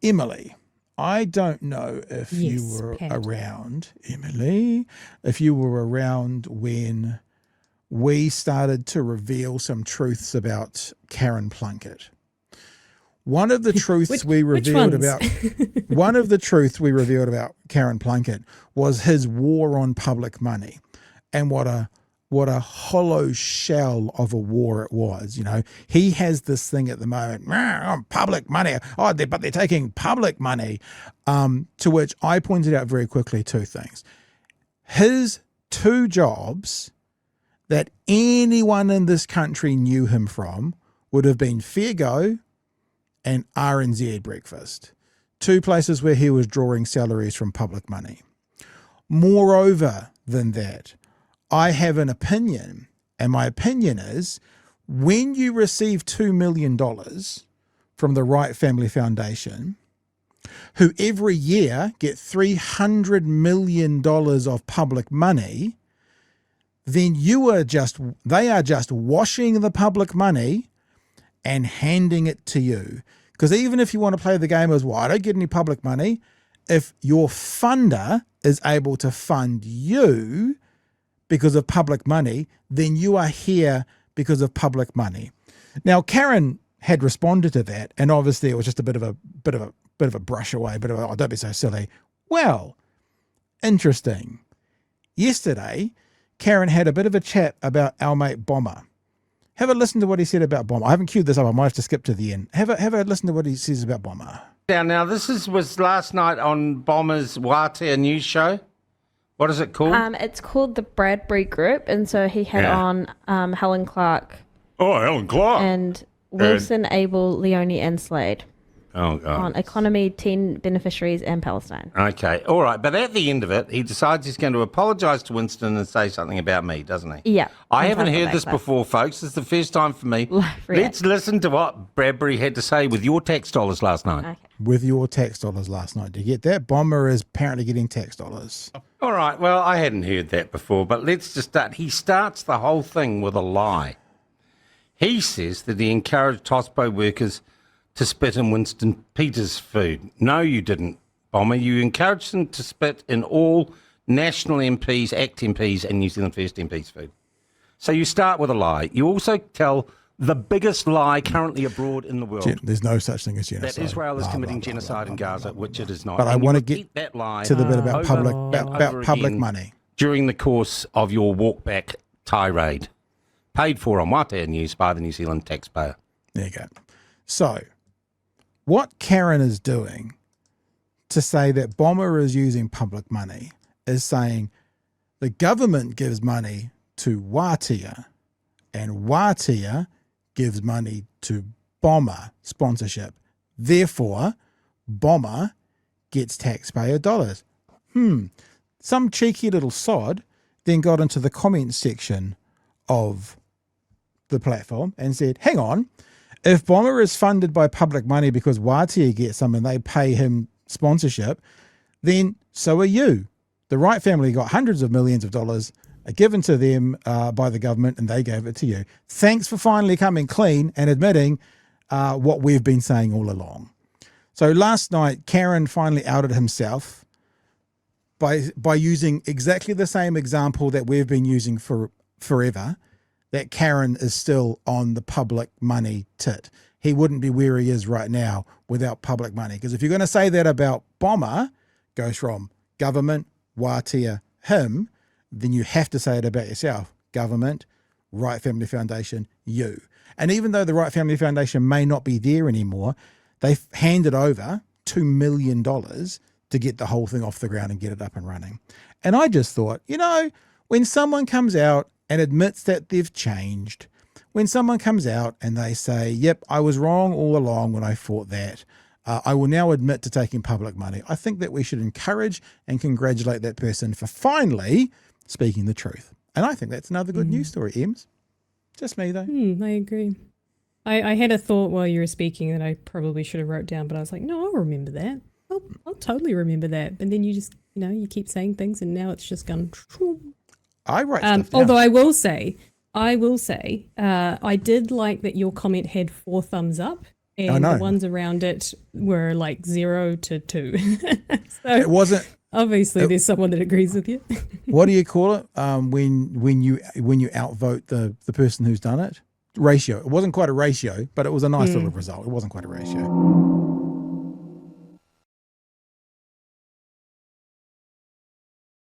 Emily, I don't know if you were around, Emily, if you were around when we started to reveal some truths about Karen Plunket. One of the truths we revealed about Karen Plunket was his war on public money, and what a hollow shell of a war it was. You know, he has this thing at the moment, public money. Oh, but they're taking public money. To which I pointed out very quickly two things. His two jobs that anyone in this country knew him from would have been Fair Go and RNZ Breakfast, two places where he was drawing salaries from public money. Moreover than that, I have an opinion, and my opinion is when you receive $2 million from the Wright Family Foundation, who every year get $300 million of public money, then they are just washing the public money and handing it to you. Because even if you want to play the game as, well, I don't get any public money, if your funder is able to fund you because of public money, then you are here because of public money. Now, Karen had responded to that, and obviously it was just a bit of a brush away, oh, don't be so silly. Well, interesting. Yesterday, Karen had a bit of a chat about our mate Bomber. Have a listen to what he said about Bomber. I haven't queued this up. I might have to skip to the end. Have a listen to what he says about Bomber. Now this was last night on Bomber's Wātea news show. What is it called? It's called the Bradbury Group, and so he had on Helen Clark. Oh, Helen Clark. And Wilson, Abel, Leone, and Slade. Oh, God. On economy, 10 beneficiaries, and Palestine. Okay, all right. But at the end of it, he decides he's going to apologise to Winston and say something about me, doesn't he? Yeah. I haven't heard this before, folks. It's the first time for me. Let's listen to what Bradbury had to say with your tax dollars last night. Okay. With your tax dollars last night. Do you get that? Bomber is apparently getting tax dollars. All right. Well, I hadn't heard that before, but let's just start. He starts the whole thing with a lie. He says that he encouraged Tospo workers to spit in Winston Peters' food. No, you didn't, Bomber. You encouraged them to spit in all National MPs, ACT MPs, and New Zealand First MPs' food. So you start with a lie. You also tell the biggest lie currently abroad in the world. There's no such thing as genocide. That Israel is committing genocide in Gaza, which it is not. But I want to get that lie to the bit about public money. During the course of your walkback tirade, paid for on Wātea News by the New Zealand taxpayer. There you go. So, what Karen is doing to say that Bomber is using public money is saying the government gives money to Wātea and Wātea gives money to Bomber sponsorship. Therefore, Bomber gets taxpayer dollars. Some cheeky little sod then got into the comments section of the platform and said, hang on, if Bomber is funded by public money because Wātea gets some and they pay him sponsorship, then so are you. The Wright family got hundreds of millions of dollars given to them by the government and they gave it to you. Thanks for finally coming clean and admitting what we've been saying all along. So last night, Karen finally outed himself by using exactly the same example that we've been using for forever, that Karen is still on the public money tit. He wouldn't be where he is right now without public money. Because if you're going to say that about Bomber, goes from government, Wātea, him, then you have to say it about yourself. Government, Wright Family Foundation, you. And even though the Wright Family Foundation may not be there anymore, they've handed over $2 million to get the whole thing off the ground and get it up and running. And I just thought, when someone comes out and admits that they've changed, when someone comes out and they say, yep, I was wrong all along when I fought that, I will now admit to taking public money. I think that we should encourage and congratulate that person for finally speaking the truth. And I think that's another good news story, Ems. Just me, though. I agree. I had a thought while you were speaking that I probably should have wrote down, but I was like, no, I'll remember that. I'll totally remember that. But then you just, you keep saying things and now it's just gone. I write stuff down. Although I will say, I did like that your comment had 4 thumbs up and know. the ones around it were like 0 to 2. So It wasn't. obviously there's someone that agrees with you. What do you call it? When you outvote the person who's done it? Ratio. It wasn't quite a ratio, but it was a nice little result. It wasn't quite a ratio.